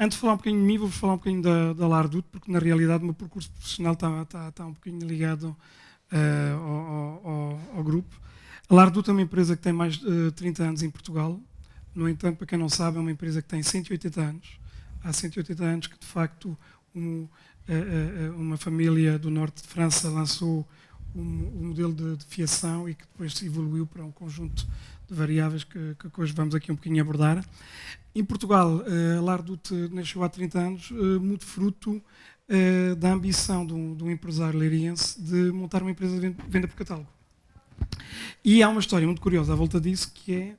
Antes de falar um bocadinho de mim, vou-vos falar um bocadinho da Lardut, porque na realidade o meu percurso profissional está um bocadinho ligado ao grupo. A Lardut é uma empresa que tem mais de 30 anos em Portugal. No entanto, para quem não sabe, é uma empresa que tem 180 anos. Há 180 anos que, de facto, uma família do norte de França lançou um modelo de fiação e que depois se evoluiu para um conjunto de variáveis que hoje vamos aqui um bocadinho abordar. Em Portugal, a Lardut nasceu há 30 anos, muito fruto da ambição de um empresário leiriense de montar uma empresa de venda por catálogo. E há uma história muito curiosa à volta disso, que é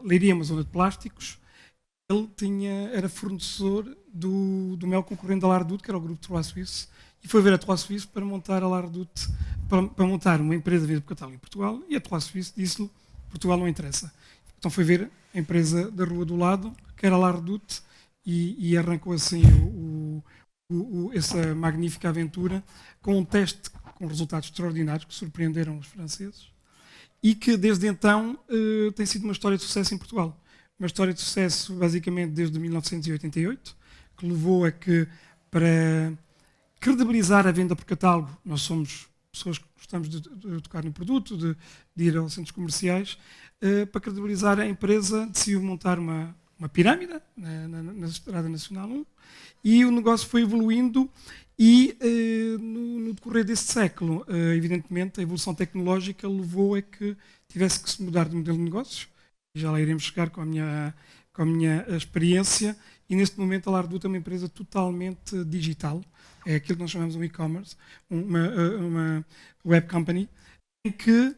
Leiria é uma zona de plásticos. Ele era fornecedor do maior concorrente da Lardut, que era o grupo Trois Suisse, e foi ver a Trois Suisse para montar a Lardut, para montar uma empresa de venda por catálogo em Portugal, e a Trois Suisse disse-lhe: Portugal não interessa. Então foi ver a empresa da rua do lado, que era a Lardut, e arrancou assim essa magnífica aventura com um teste com resultados extraordinários que surpreenderam os franceses e que desde então tem sido uma história de sucesso em Portugal. Uma história de sucesso basicamente desde 1988, que levou a que, para credibilizar a venda por catálogo, nós somos pessoas que gostamos de tocar no produto, de ir aos centros comerciais, para credibilizar a empresa decidiu montar uma pirâmide na Estrada Nacional 1 e o negócio foi evoluindo e no decorrer deste século, evidentemente, a evolução tecnológica levou a que tivesse que se mudar de modelo de negócios. Já lá iremos chegar com a minha experiência, e neste momento a Lardut é uma empresa totalmente digital, é aquilo que nós chamamos de um e-commerce, uma web company, em que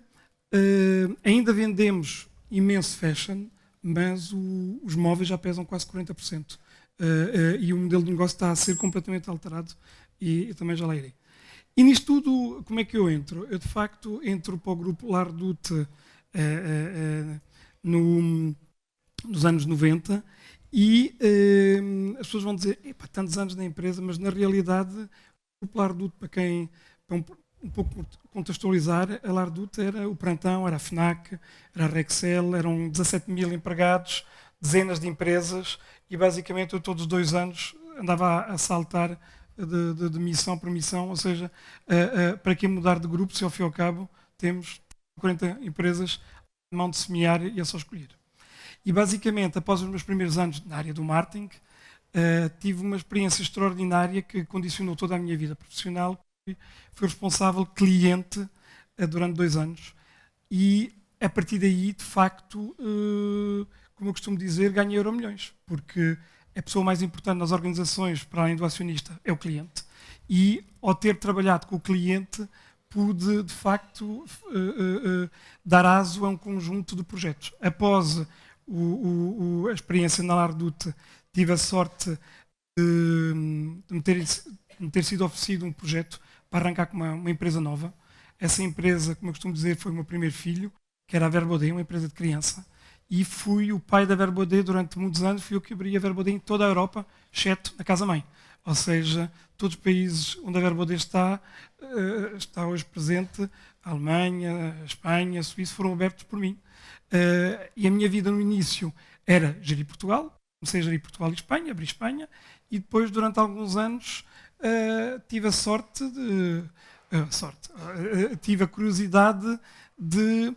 ainda vendemos imenso fashion, mas os móveis já pesam quase 40%. E o modelo de negócio está a ser completamente alterado, e eu também já lá irei. E nisto tudo, como é que eu entro? Eu, de facto, entro para o grupo Lardut nos anos 90 e as pessoas vão dizer: tantos anos na empresa, mas na realidade o grupo Lardut, para um pouco contextualizar, a Lardut era o Prantão, era a FNAC, era a Rexel, eram 17 mil empregados, dezenas de empresas, e basicamente eu todos os 2 anos andava a saltar de missão para missão, ou seja, para que mudar de grupo se ao fim e ao cabo temos 40 empresas à mão de semear e é só escolher. E basicamente, após os meus primeiros anos na área do marketing, tive uma experiência extraordinária que condicionou toda a minha vida profissional. Fui responsável cliente durante 2 anos e a partir daí, de facto, como eu costumo dizer, ganhei Euromilhões, porque a pessoa mais importante nas organizações, para além do acionista, é o cliente. E ao ter trabalhado com o cliente, pude, de facto, dar aso a um conjunto de projetos. Após a experiência na Lardut, tive a sorte de me ter sido oferecido um projeto para arrancar com uma empresa nova. Essa empresa, como eu costumo dizer, foi o meu primeiro filho, que era a Verbaudet, uma empresa de criança. E fui o pai da Verbaudet durante muitos anos, fui eu que abri a Verbaudet em toda a Europa, exceto na casa-mãe. Ou seja, todos os países onde a Verbaudet está hoje presente, a Alemanha, a Espanha, a Suíça, foram abertos por mim. E a minha vida no início era gerir Portugal, comecei a gerir Portugal e Espanha, abri Espanha, e depois, durante alguns anos, tive a tive a curiosidade de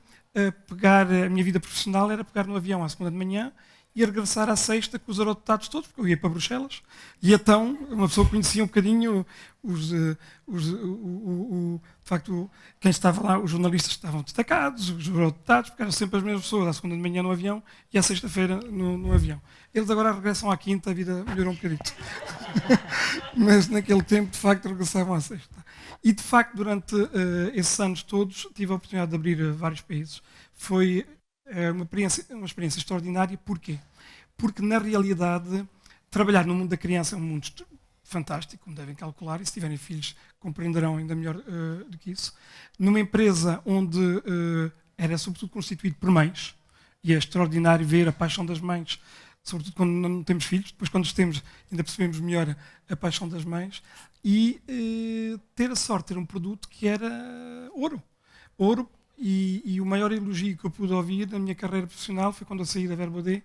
pegar, a minha vida profissional era pegar no avião à segunda de manhã e regressar à sexta com os eurodeputados todos, porque eu ia para Bruxelas, e então uma pessoa conhecia um bocadinho de facto, quem estava lá, os jornalistas estavam destacados, os eurodeputados, porque eram sempre as mesmas pessoas, à segunda de manhã no avião e à sexta-feira no avião. Eles agora regressam à quinta, a vida melhorou um bocadito. Mas naquele tempo, de facto, regressavam à sexta. E, de facto, durante esses anos todos, tive a oportunidade de abrir vários países. Foi uma experiência extraordinária. Porquê? Porque, na realidade, trabalhar no mundo da criança é um mundo fantástico, como devem calcular, e se tiverem filhos compreenderão ainda melhor do que isso. Numa empresa onde era sobretudo constituído por mães, e é extraordinário ver a paixão das mães, sobretudo quando não temos filhos, depois quando os temos ainda percebemos melhor a paixão das mães, e ter a sorte de ter um produto que era ouro. Ouro, e o maior elogio que eu pude ouvir na minha carreira profissional foi quando eu saí da Verbaudet,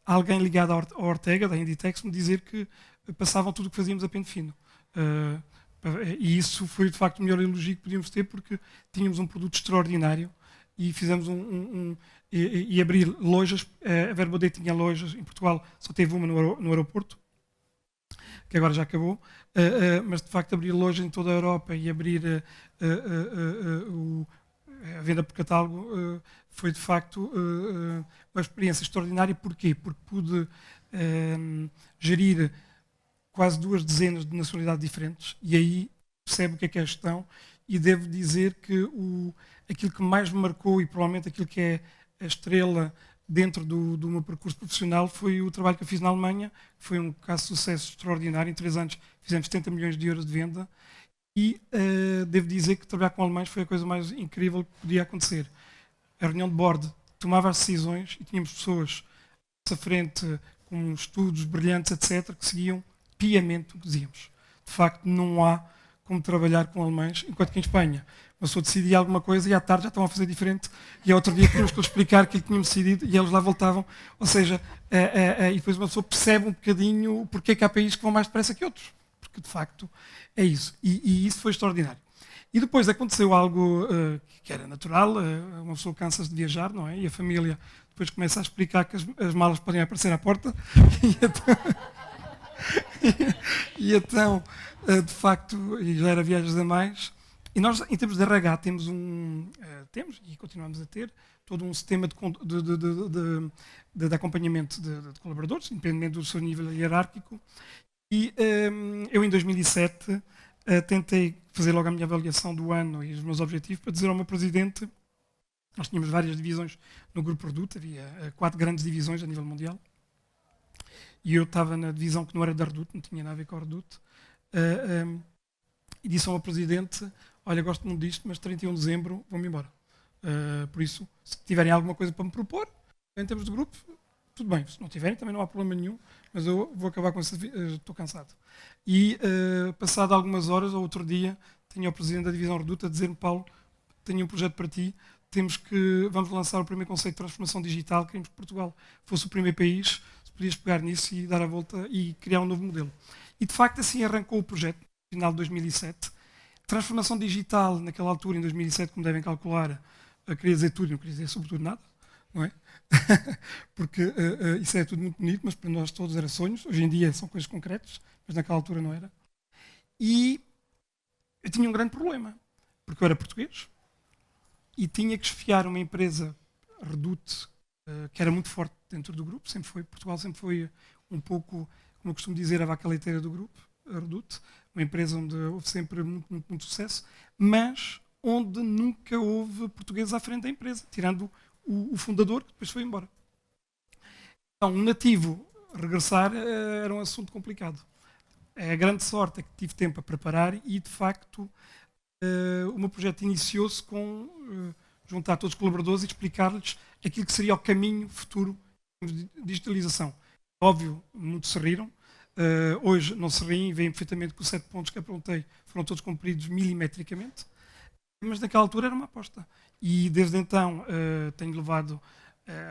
alguém ligado à Ortega, da Inditex, me dizer que passavam tudo o que fazíamos a pente fino. E isso foi de facto o melhor elogio que podíamos ter, porque tínhamos um produto extraordinário e fizemos e abrir lojas. A Verbaudet tinha lojas em Portugal, só teve uma no aeroporto, que agora já acabou, mas de facto abrir lojas em toda a Europa e abrir a venda por catálogo foi de facto uma experiência extraordinária. Porquê? Porque pude gerir quase 2 dezenas de nacionalidades diferentes, e aí percebe o que é a gestão, e devo dizer que aquilo que mais me marcou, e provavelmente aquilo que é a estrela dentro do meu percurso profissional, foi o trabalho que eu fiz na Alemanha, que foi um caso de sucesso extraordinário. Em 3 anos fizemos 70 milhões de euros de venda, e devo dizer que trabalhar com alemães foi a coisa mais incrível que podia acontecer. A reunião de board tomava as decisões e tínhamos pessoas à nossa frente com estudos brilhantes, etc., que seguiam piamente o que dizíamos. De facto, não há como trabalhar com alemães, enquanto que em Espanha uma pessoa decidia alguma coisa e à tarde já estavam a fazer diferente, e ao outro dia tínhamos que explicar aquilo que tínhamos decidido e eles lá voltavam. Ou seja, e depois uma pessoa percebe um bocadinho porque é que há países que vão mais depressa que outros, porque de facto é isso. E isso foi extraordinário. E depois aconteceu algo que era natural, uma pessoa cansa-se de viajar, não é? E a família depois começa a explicar que as malas podem aparecer à porta, e então, de facto, e já era viagens a mais. E nós, em termos de RH, temos e continuamos a ter todo um sistema de acompanhamento de colaboradores, independentemente do seu nível hierárquico. E eu, em 2007, tentei fazer logo a minha avaliação do ano e os meus objetivos para dizer ao meu presidente. Nós tínhamos várias divisões no grupo Reduto, havia 4 grandes divisões a nível mundial. E eu estava na divisão que não era da Reduto, não tinha nada a ver com a Reduto. E disse ao meu presidente: olha, gosto muito disto, mas 31 de dezembro vou-me embora. Por isso, se tiverem alguma coisa para me propor, em termos de grupo, tudo bem. Se não tiverem, também não há problema nenhum, mas eu vou acabar com isso, estou cansado. E, passado algumas horas, ou outro dia, tinha o presidente da divisão Reduto a dizer-me: Paulo, tenho um projeto para ti, vamos lançar o primeiro conceito de transformação digital, queremos que Portugal fosse o primeiro país, se podias pegar nisso e dar a volta e criar um novo modelo. E de facto assim arrancou o projeto, no final de 2007. Transformação digital, naquela altura, em 2007, como devem calcular, queria dizer tudo e não queria dizer sobretudo nada, não é? Porque isso é tudo muito bonito, mas para nós todos era sonhos. Hoje em dia são coisas concretas, mas naquela altura não era. E eu tinha um grande problema, porque eu era português e tinha que esfiar uma empresa Reduto, que era muito forte dentro do grupo. Portugal sempre foi um pouco, como eu costumo dizer, a vaca leiteira do grupo, a Reduto, uma empresa onde houve sempre muito, muito, muito sucesso, mas onde nunca houve portugueses à frente da empresa, tirando o fundador, que depois foi embora. Então, um nativo regressar era um assunto complicado. A grande sorte é que tive tempo a preparar e, de facto, o meu projeto iniciou-se com juntar todos os colaboradores e explicar-lhes aquilo que seria o caminho futuro de digitalização. Óbvio, muitos se riram. Hoje não se riem, veem perfeitamente que os 7 pontos que apontei foram todos cumpridos milimetricamente, mas naquela altura era uma aposta. E desde então tenho levado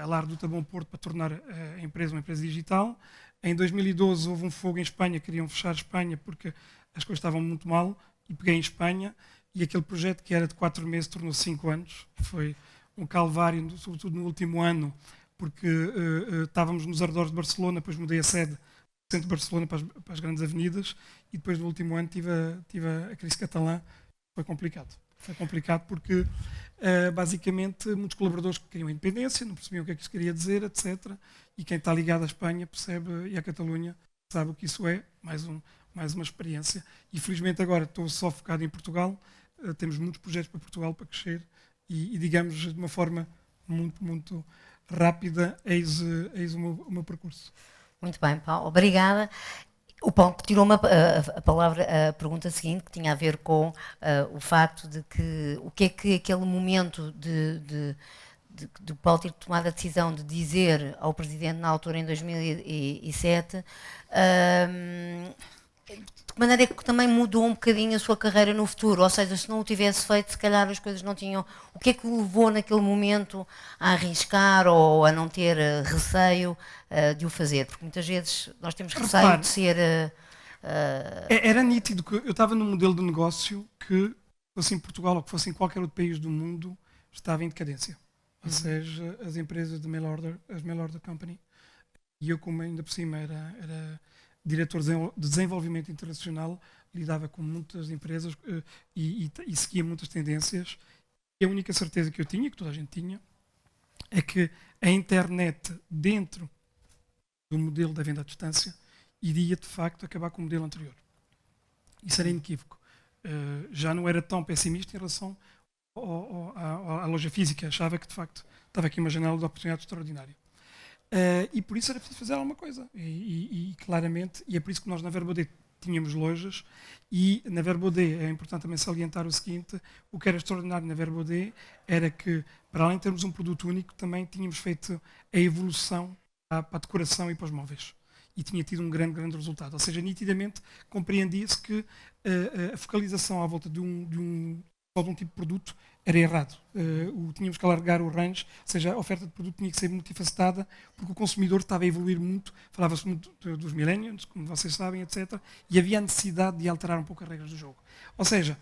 a Lar a bom porto para tornar a empresa uma empresa digital. Em 2012 houve um fogo em Espanha, queriam fechar Espanha porque as coisas estavam muito mal, e peguei em Espanha, e aquele projeto que era de 4 meses tornou-se 5 anos. Foi um calvário, sobretudo no último ano, porque estávamos nos arredores de Barcelona, depois mudei a sede do centro de Barcelona para as grandes avenidas, e depois no último ano tive a crise catalã. Foi complicado. Foi complicado porque, basicamente, muitos colaboradores que queriam independência, não percebiam o que é que isso queria dizer, etc. E quem está ligado à Espanha percebe, e à Catalunha, sabe o que isso é, mais uma experiência. E felizmente agora estou só focado em Portugal, temos muitos projetos para Portugal para crescer, e digamos, de uma forma muito, muito rápida, eis o meu percurso. Muito bem, Paulo, obrigada. O Paulo tirou a pergunta seguinte, que tinha a ver com o facto de que o que é que aquele momento de Paulo ter tomado a decisão de dizer ao Presidente na altura, em 2007, maneira é que também mudou um bocadinho a sua carreira no futuro? Ou seja, se não o tivesse feito, se calhar as coisas não tinham... O que é que o levou naquele momento a arriscar ou a não ter receio de o fazer? Porque muitas vezes nós temos receio Repare, de ser... era nítido que eu estava num modelo de negócio que, fosse em Portugal ou que fosse em qualquer outro país do mundo, estava em decadência. Ou seja, as empresas de mail order, as mail order company, e eu, como ainda por cima era diretor de desenvolvimento internacional, lidava com muitas empresas e seguia muitas tendências. E a única certeza que eu tinha, que toda a gente tinha, é que a internet dentro do modelo da venda à distância iria de facto acabar com o modelo anterior. Isso era inequívoco. Já não era tão pessimista em relação à loja física, achava que de facto estava aqui uma janela de oportunidade extraordinária. E por isso era preciso fazer alguma coisa. E claramente, e é por isso que nós na Verbaudet tínhamos lojas, e na Verbaudet é importante também salientar o seguinte: o que era extraordinário na Verbaudet era que, para além de termos um produto único, também tínhamos feito a evolução para a decoração e para os móveis. E tinha tido um grande resultado. Ou seja, nitidamente compreendia-se que a focalização à volta só de um tipo de produto era errado. Tínhamos que alargar o range, ou seja, a oferta de produto tinha que ser multifacetada, porque o consumidor estava a evoluir muito, falava-se muito dos millennials, como vocês sabem, etc. E havia a necessidade de alterar um pouco as regras do jogo. Ou seja,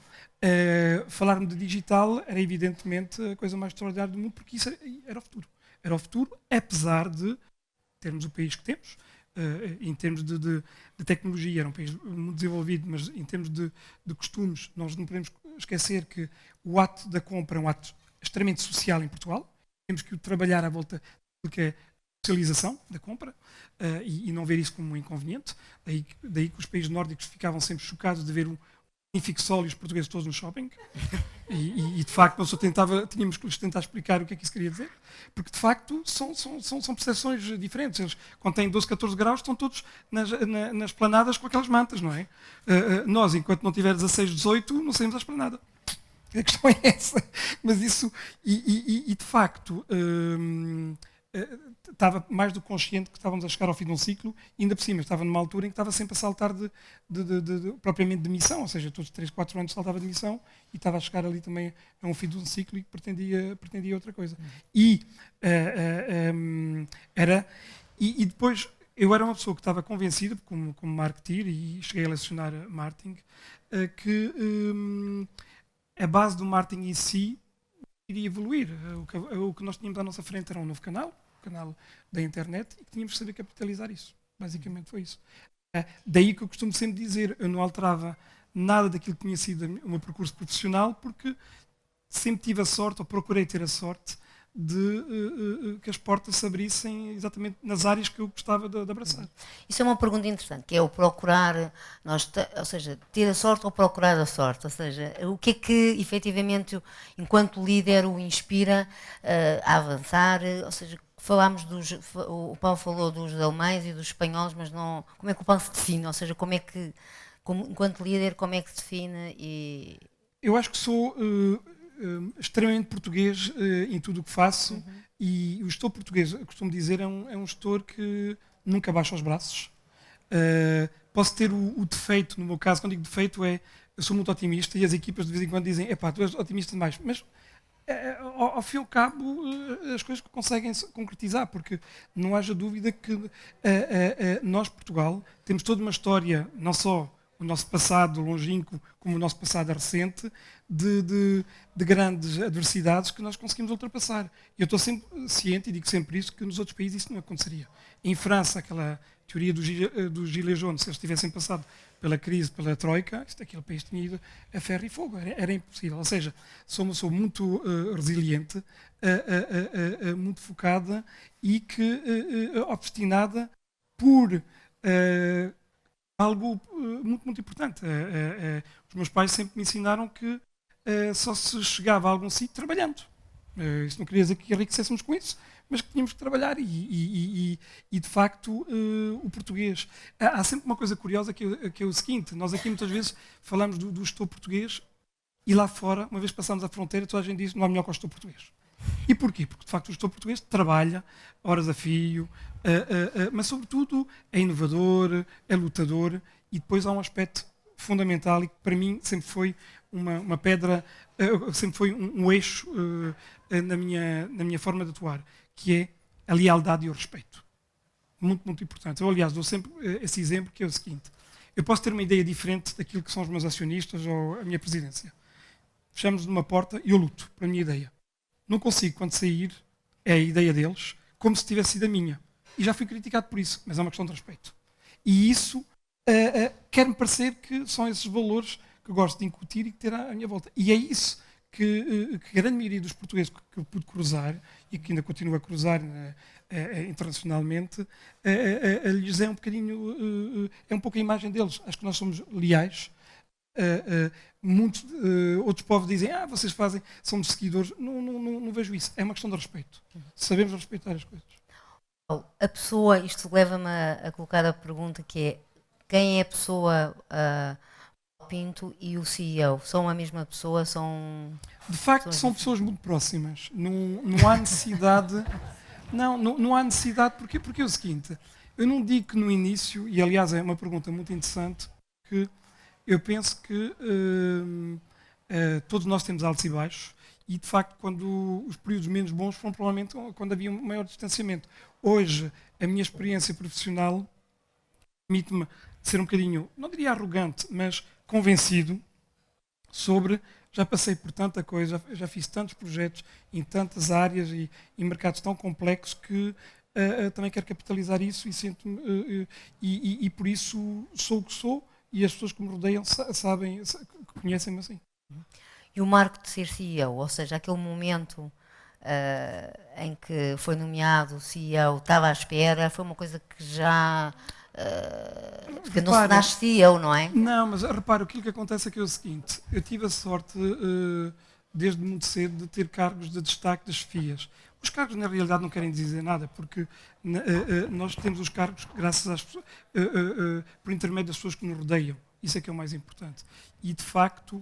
falar-me de digital era evidentemente a coisa mais extraordinária do mundo, porque isso era o futuro. Era o futuro, apesar de termos o país que temos, em termos de tecnologia, era um país muito desenvolvido, mas em termos de costumes, nós não podemos esquecer que o ato da compra é um ato extremamente social em Portugal. Temos que o trabalhar à volta do que é a socialização da compra e não ver isso como um inconveniente. Daí que os países nórdicos ficavam sempre chocados de ver o magnífico sol e os portugueses todos no shopping. E de facto nós tínhamos que lhes tentar explicar o que é que isso queria dizer, porque de facto são percepções diferentes. Eles, quando têm 12, 14 graus, estão todos nas planadas com aquelas mantas, não é? Nós, enquanto não tiver 16, 18, não saímos à esplanada. A questão é essa. Mas isso, de facto, estava mais do que consciente que estávamos a chegar ao fim de um ciclo, e ainda por cima estava numa altura em que estava sempre a saltar propriamente de missão, ou seja, todos os 3, 4 anos saltava de missão e estava a chegar ali também a um fim de um ciclo e pretendia outra coisa. E depois eu era uma pessoa que estava convencida, como marketeer, e cheguei a lecionar marketing, que a base do marketing em si iria evoluir. O que nós tínhamos à nossa frente era um novo canal, o canal da internet, e que tínhamos que saber capitalizar isso. Basicamente foi isso. Daí que eu costumo sempre dizer, eu não alterava nada daquilo que tinha sido o meu percurso profissional, porque sempre tive a sorte, ou procurei ter a sorte, de que as portas se abrissem exatamente nas áreas que eu gostava de abraçar. Isso é uma pergunta interessante, que é o procurar, ou seja, ter a sorte ou procurar a sorte, ou seja, o que é que efetivamente, enquanto líder, o inspira a avançar, ou seja, o Paulo falou dos alemães e dos espanhóis, mas não, como é que o Paulo se define, ou seja, enquanto líder, como é que se define? Eu acho que sou extremamente português em tudo o que faço, e o gestor português, eu costumo dizer, é um gestor que nunca baixa os braços. Posso ter o defeito, no meu caso, quando digo defeito eu sou muito otimista, e as equipas de vez em quando dizem, epá, tu és otimista demais, mas ao fim e ao cabo as coisas conseguem se concretizar, porque não haja dúvida que nós, Portugal, temos toda uma história, não só o nosso passado longínquo, como o nosso passado recente, de grandes adversidades que nós conseguimos ultrapassar. Eu estou sempre ciente, e digo sempre isso, que nos outros países isso não aconteceria. Em França, aquela teoria dos gilets jaunes, se eles tivessem passado pela crise, pela troika, aquele país tinha ido a ferro e fogo, era impossível. Ou seja, sou uma pessoa muito resiliente, muito focada e que obstinada por algo muito importante. Os meus pais sempre me ensinaram que só se chegava a algum sítio trabalhando. Isso não queria dizer que enriquecêssemos com isso, mas que tínhamos que trabalhar e de facto o português. Há sempre uma coisa curiosa que é o seguinte: nós aqui muitas vezes falamos do gestor português, e lá fora, uma vez que passamos a fronteira, toda a gente diz que não há melhor que o gestor português. E porquê? Porque de facto o gestor português trabalha horas a fio, mas sobretudo é inovador, é lutador, e depois há um aspecto fundamental e que para mim sempre foi uma pedra, sempre foi um eixo na minha forma de atuar, que é a lealdade e o respeito. Muito, muito importante. Eu, aliás, dou sempre esse exemplo, que é o seguinte: eu posso ter uma ideia diferente daquilo que são os meus acionistas ou a minha presidência. Fechamos numa porta e eu luto pela minha ideia. Não consigo, quando sair, é a ideia deles, como se tivesse sido a minha. E já fui criticado por isso, mas é uma questão de respeito. E isso quer-me parecer que são esses valores que eu gosto de incutir e de ter à minha volta. E é isso que a grande maioria dos portugueses que eu pude cruzar, e que ainda continuo a cruzar internacionalmente, lhes é um bocadinho, é um pouco a imagem deles. Acho que nós somos leais. Muitos outros povos dizem, vocês somos seguidores. Não vejo isso. É uma questão de respeito. Sabemos respeitar as coisas. A pessoa, isto leva-me a colocar a pergunta que é: quem é a pessoa Pinto e o CEO? São a mesma pessoa? De facto, são pessoas muito próximas. Não há necessidade. Não há necessidade, porque é o seguinte: eu não digo que no início, e aliás é uma pergunta muito interessante, que eu penso que todos nós temos altos e baixos, e de facto quando os períodos menos bons foram provavelmente quando havia um maior distanciamento. Hoje, a minha experiência profissional permite-me ser um bocadinho, não diria arrogante, mas convencido sobre, já passei por tanta coisa, já fiz tantos projetos em tantas áreas e mercados tão complexos que também quero capitalizar isso e sinto-me, e por isso sou o que sou, e as pessoas que me rodeiam sabem, conhecem-me assim. E o marco de ser CEO, ou seja, aquele momento em que foi nomeado CEO, estava à espera, foi uma coisa que já... porque não se nasce CEO, não é? Não, mas repara, aquilo que acontece é que é o seguinte: eu tive a sorte, desde muito cedo, de ter cargos de destaque das chefias. Os cargos, na realidade, não querem dizer nada, porque nós temos os cargos graças às pessoas, por intermédio das pessoas que nos rodeiam. Isso é que é o mais importante. E, de facto,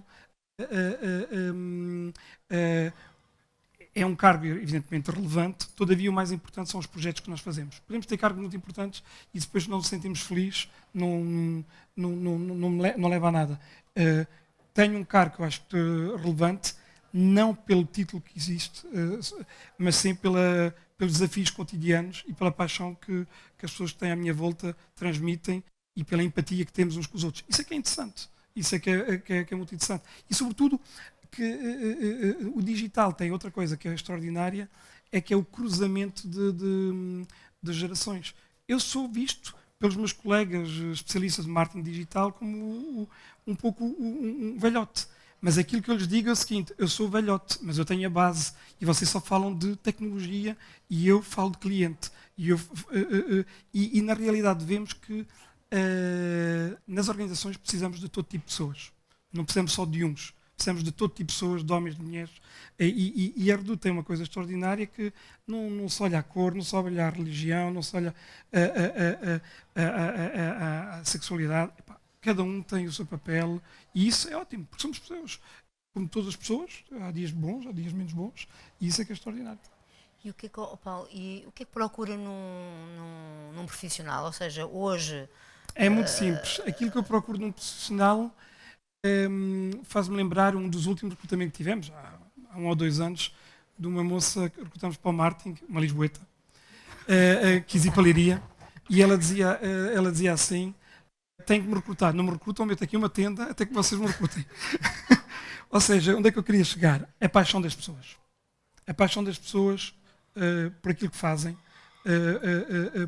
é um cargo evidentemente relevante, todavia o mais importante são os projetos que nós fazemos. Podemos ter cargos muito importantes e depois não nos sentimos felizes, não leva a nada. Tenho um cargo que eu acho relevante, não pelo título que existe, mas sim pelos desafios cotidianos e pela paixão que as pessoas que têm à minha volta transmitem e pela empatia que temos uns com os outros. Isso é que é interessante. Isso é que é muito interessante. E, sobretudo, que o digital tem outra coisa que é extraordinária, é que é o cruzamento de gerações. Eu sou visto pelos meus colegas especialistas de marketing digital como um pouco um velhote. Mas aquilo que eu lhes digo é o seguinte: eu sou velhote, mas eu tenho a base, e vocês só falam de tecnologia e eu falo de cliente. E na realidade vemos que nas organizações precisamos de todo tipo de pessoas. Não precisamos só de uns. Precisamos de todo tipo de pessoas, de homens, de mulheres. E a Redu tem uma coisa extraordinária que não se olha a cor, não se olha a religião, não se olha a sexualidade. Epá, cada um tem o seu papel e isso é ótimo, porque somos pessoas. Como todas as pessoas, há dias bons, há dias menos bons, e isso é que é extraordinário. E o que é que, Paulo, e o que é que procura num profissional? Ou seja, hoje... É muito simples. Aquilo que eu procuro num profissional faz-me lembrar um dos últimos recrutamentos que tivemos, há 1 ou 2 anos, de uma moça que recrutamos para o marketing, uma lisboeta, quis ir para a Leiria, e ela dizia assim: tem que me recrutar, não me recrutam, meto aqui uma tenda até que vocês me recrutem. Ou seja, onde é que eu queria chegar? É a paixão das pessoas. A paixão das pessoas por aquilo que fazem,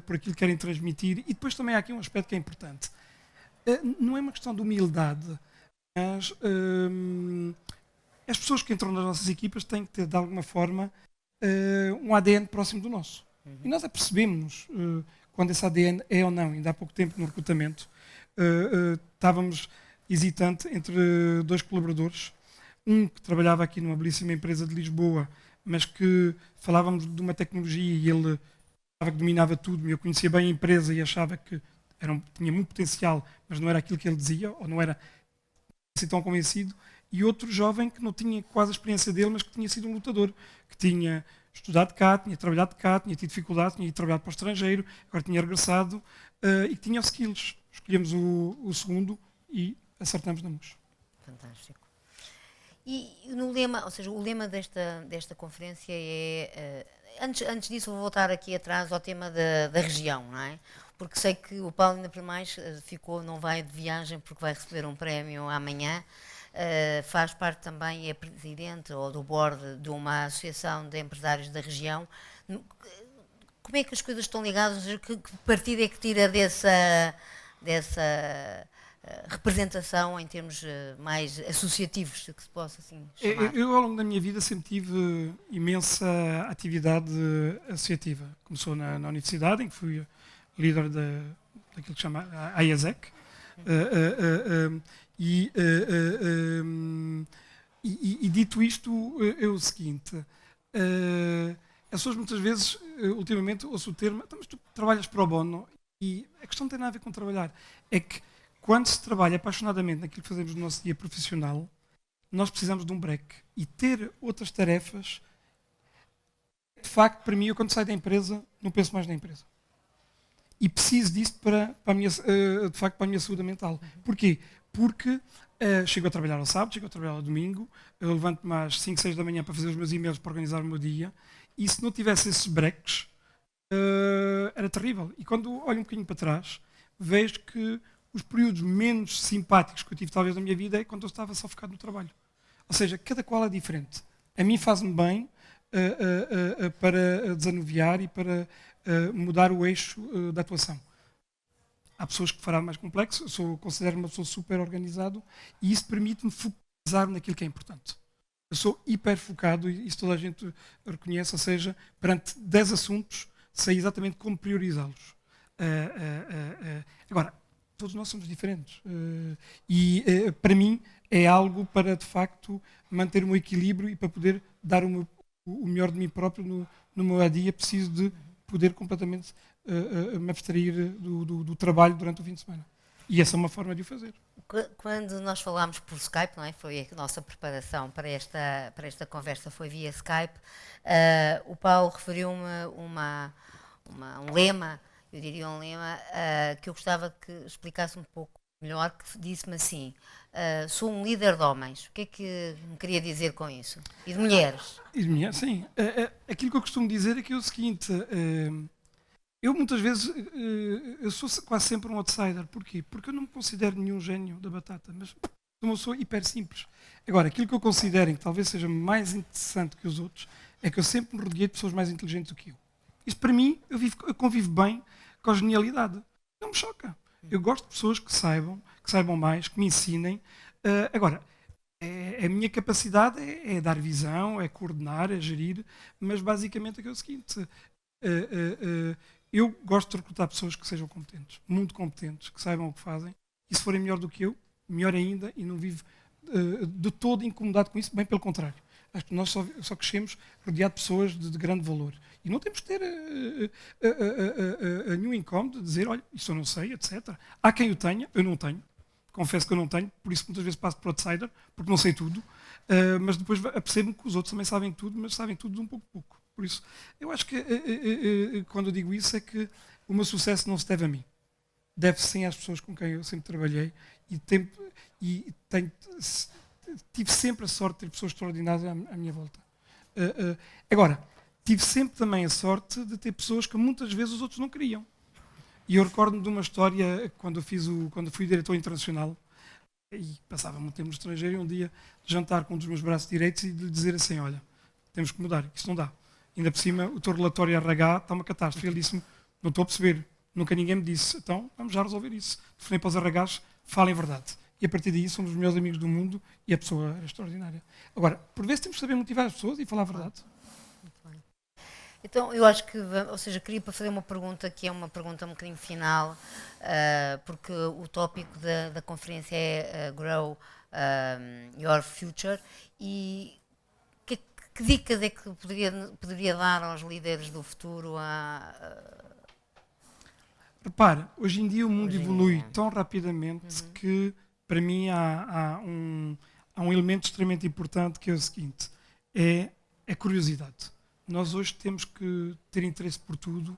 por aquilo que querem transmitir. E depois também há aqui um aspecto que é importante. Não é uma questão de humildade, mas as pessoas que entram nas nossas equipas têm que ter, de alguma forma, um ADN próximo do nosso. E nós apercebemos quando esse ADN é ou não. Ainda há pouco tempo, no recrutamento, estávamos hesitantes entre 2 colaboradores. Um que trabalhava aqui numa belíssima empresa de Lisboa, mas que falávamos de uma tecnologia e ele achava que dominava tudo, e eu conhecia bem a empresa e achava que tinha muito potencial, mas não era aquilo que ele dizia, ou não era assim tão convencido. E outro jovem que não tinha quase a experiência dele, mas que tinha sido um lutador, que tinha estudado cá, tinha trabalhado cá, tinha tido dificuldades, tinha ido trabalhar para o estrangeiro, agora tinha regressado e que tinha os skills. Escolhemos o segundo e acertamos na MUS. Fantástico. E no lema, ou seja, o lema desta conferência é. Antes disso, vou voltar aqui atrás ao tema da região, não é? Porque sei que o Paulo, ainda por mais, não vai de viagem porque vai receber um prémio amanhã. Faz parte também, é presidente ou do board de uma associação de empresários da região. Como é que as coisas estão ligadas? Que partido é que tira dessa representação em termos mais associativos, que se possa assim chamar? Eu, ao longo da minha vida, sempre tive imensa atividade associativa. Começou na universidade, em que fui líder daquilo que se chama a IASEC. E dito isto, é o seguinte: as pessoas muitas vezes, ultimamente, ouço o termo, mas tu trabalhas pro bono, e a questão não tem nada a ver com trabalhar. É que quando se trabalha apaixonadamente naquilo que fazemos no nosso dia profissional, nós precisamos de um break. E ter outras tarefas, de facto, para mim, eu quando saio da empresa, não penso mais na empresa. E preciso disso para a minha, de facto, para a minha saúde mental. Porquê? Porque chego a trabalhar ao sábado, chego a trabalhar ao domingo, eu levanto-me às 5, 6 da manhã para fazer os meus e-mails, para organizar o meu dia, e se não tivesse esses breaks, era terrível. E quando olho um bocadinho para trás, vejo que os períodos menos simpáticos que eu tive talvez na minha vida é quando eu estava só focado no trabalho. Ou seja, cada qual é diferente. A mim faz-me bem para desanuviar e para mudar o eixo da atuação. Há pessoas que farão mais complexo, eu considero uma pessoa super organizado e isso permite-me focalizar naquilo que é importante. Eu sou hiper focado e isso toda a gente reconhece, ou seja, perante 10 assuntos, sei exatamente como priorizá-los. Agora, todos nós somos diferentes. Para mim, é algo para, de facto, manter o meu equilíbrio e para poder dar o melhor de mim próprio no meu dia. Preciso de poder completamente me abstrair do trabalho durante o fim de semana. E essa é uma forma de o fazer. Quando nós falámos por Skype, não é? Foi a nossa preparação para esta conversa, foi via Skype, o Paulo referiu-me um lema, eu diria um lema, que eu gostava que explicasse um pouco melhor, que disse-me assim: sou um líder de homens. O que é que me queria dizer com isso? E de mulheres? E de mulheres, sim. Aquilo que eu costumo dizer é que é o seguinte: eu muitas vezes, eu sou quase sempre um outsider. Porquê? Porque eu não me considero nenhum gênio da batata, mas sou uma pessoa hiper simples. Agora, aquilo que eu considero que talvez seja mais interessante que os outros é que eu sempre me rodeei de pessoas mais inteligentes do que eu. Isso para mim, eu convivo bem com a genialidade. Não me choca. Eu gosto de pessoas que saibam mais, que me ensinem. Agora, a minha capacidade é dar visão, é coordenar, é gerir, mas basicamente é o seguinte: eu gosto de recrutar pessoas que sejam competentes, muito competentes, que saibam o que fazem, e se forem melhor do que eu, melhor ainda, e não vivo de todo incomodado com isso, bem pelo contrário. Acho que nós só crescemos rodeado de pessoas de grande valor. E não temos de ter nenhum incómodo de dizer, olha, isso eu não sei, etc. Há quem o tenha, eu não tenho. Confesso que eu não tenho, por isso muitas vezes passo por outsider, porque não sei tudo. Mas depois apercebo-me que os outros também sabem tudo, mas sabem tudo de um pouco pouco. Por isso, eu acho que quando eu digo isso é que o meu sucesso não se deve a mim. Deve-se sim às pessoas com quem eu sempre trabalhei tive sempre a sorte de ter pessoas extraordinárias à minha volta. Agora, tive sempre também a sorte de ter pessoas que muitas vezes os outros não queriam. E eu recordo-me de uma história quando fui diretor internacional e passava muito tempo no estrangeiro, e um dia jantar com um dos meus braços direitos e lhe dizer assim: olha, temos que mudar, isto não dá. Ainda por cima, o teu relatório RH está uma catástrofe. Ele disse-me: não estou a perceber, nunca ninguém me disse, então vamos já resolver isso. Telefonei para os RHs, falem a verdade. E a partir daí somos os melhores amigos do mundo e a pessoa era extraordinária. Agora, por vezes temos que saber motivar as pessoas e falar a verdade. Muito bem. Então, eu acho que, ou seja, queria fazer uma pergunta que é uma pergunta um bocadinho final, porque o tópico da conferência é Grow Your Future, e que dicas é que poderia dar aos líderes do futuro? Repare, hoje em dia o mundo evolui tão rapidamente que, para mim, há um elemento extremamente importante, que é o seguinte: é a curiosidade. Nós hoje temos que ter interesse por tudo,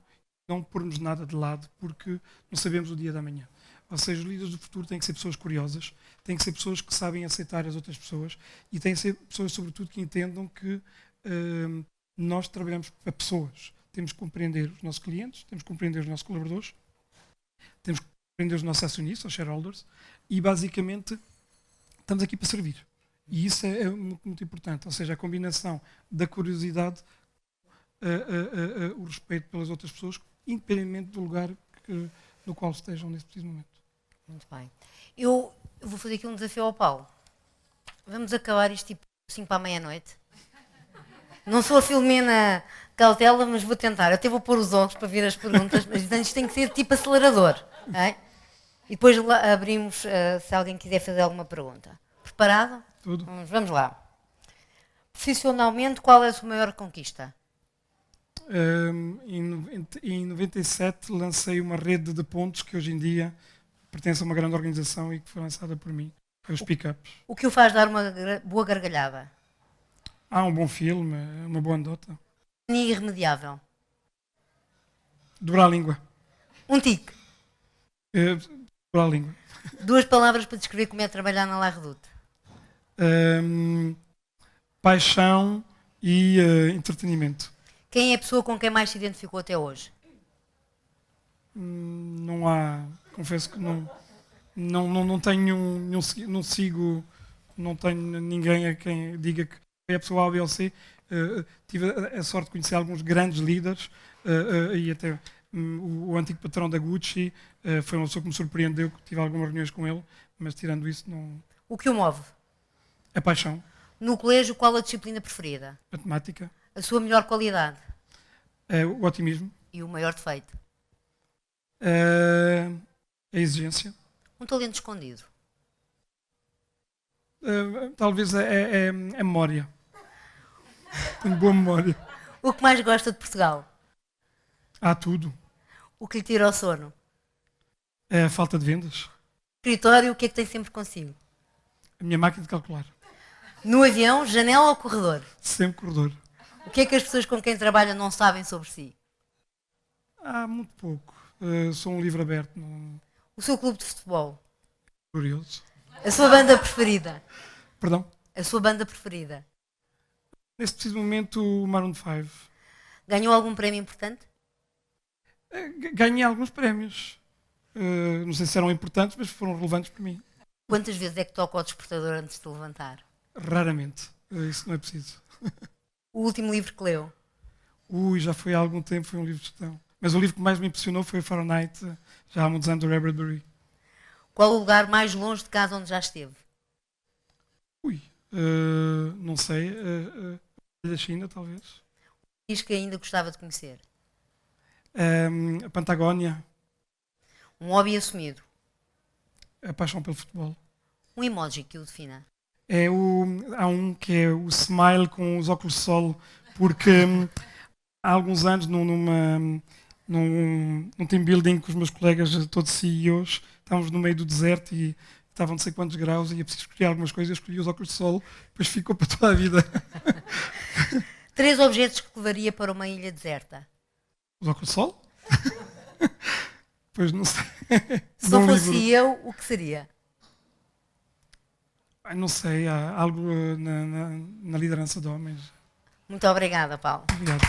não pormos nada de lado, porque não sabemos o dia da manhã. Ou seja, os líderes do futuro têm que ser pessoas curiosas, têm que ser pessoas que sabem aceitar as outras pessoas e têm que ser pessoas, sobretudo, que entendam que nós trabalhamos para pessoas. Temos que compreender os nossos clientes, temos que compreender os nossos colaboradores, temos que compreender os nossos acionistas, os shareholders, e basicamente estamos aqui para servir. E isso é muito, muito importante. Ou seja, a combinação da curiosidade, o respeito pelas outras pessoas, independentemente do lugar no qual estejam nesse preciso momento. Muito bem. Eu vou fazer aqui um desafio ao Paulo. Vamos acabar isto tipo 5 para a meia-noite. Não sou a Filomena Cautela, mas vou tentar. Eu até vou pôr os óculos para ver as perguntas, mas antes tem que ser tipo acelerador. Okay? E depois abrimos, se alguém quiser fazer alguma pergunta. Preparado? Tudo. Vamos lá. Profissionalmente, qual é a sua maior conquista? Em 97 lancei uma rede de pontos que hoje em dia pertence a uma grande organização e que foi lançada por mim, os Pickups. O que o faz dar uma boa gargalhada? Um bom filme, uma boa anedota. Mania irremediável. Dobrar a língua. Um tique. Dobrar a língua. 2 palavras para descrever como é trabalhar na La Redoute. Paixão e entretenimento. Quem é a pessoa com quem mais se identificou até hoje? Não há, confesso que não tenho, não sigo, não tenho ninguém a quem diga que é a pessoa A, B ou C. Tive a sorte de conhecer alguns grandes líderes e até o antigo patrão da Gucci foi uma pessoa que me surpreendeu, que tive algumas reuniões com ele, mas tirando isso, não. O que o move? A paixão. No colégio, qual a disciplina preferida? Matemática. A sua melhor qualidade? O otimismo. E o maior defeito? A exigência. Um talento escondido? Talvez é memória. Tenho boa memória. O que mais gosta de Portugal? Há tudo. O que lhe tira o sono? É a falta de vendas. Escritório, o que é que tem sempre consigo? A minha máquina de calcular. No avião, janela ou corredor? Sempre corredor. O que é que as pessoas com quem trabalha não sabem sobre si? Muito pouco. Sou um livro aberto. O seu clube de futebol? Curioso. A sua banda preferida? Perdão? A sua banda preferida? Neste preciso momento, o Maroon 5. Ganhou algum prémio importante? Ganhei alguns prémios. Não sei se eram importantes, mas foram relevantes para mim. Quantas vezes é que toca o despertador antes de levantar? Raramente. Isso não é preciso. O último livro que leu? Já foi há algum tempo, foi um livro de gestão. Mas o livro que mais me impressionou foi o Fahrenheit, já há muitos anos, do Ray Bradbury. Qual o lugar mais longe de casa onde já esteve? Não sei. Da China, talvez. Diz que ainda gostava de conhecer. A Patagónia. Um hobby assumido. A paixão pelo futebol. Um emoji que o defina. Há um que é o smile com os óculos de sol, porque há alguns anos num team building com os meus colegas, todos CEOs, estávamos no meio do deserto e estavam não sei quantos graus e ia preciso escolher algumas coisas, eu escolhi os óculos de sol, depois ficou para toda a vida. 3 objetos que levaria para uma ilha deserta. Os óculos de sol? Pois não sei. Se não fosse eu, o que seria? Não sei, há algo na liderança de homens. Muito obrigada, Paulo. Obrigado.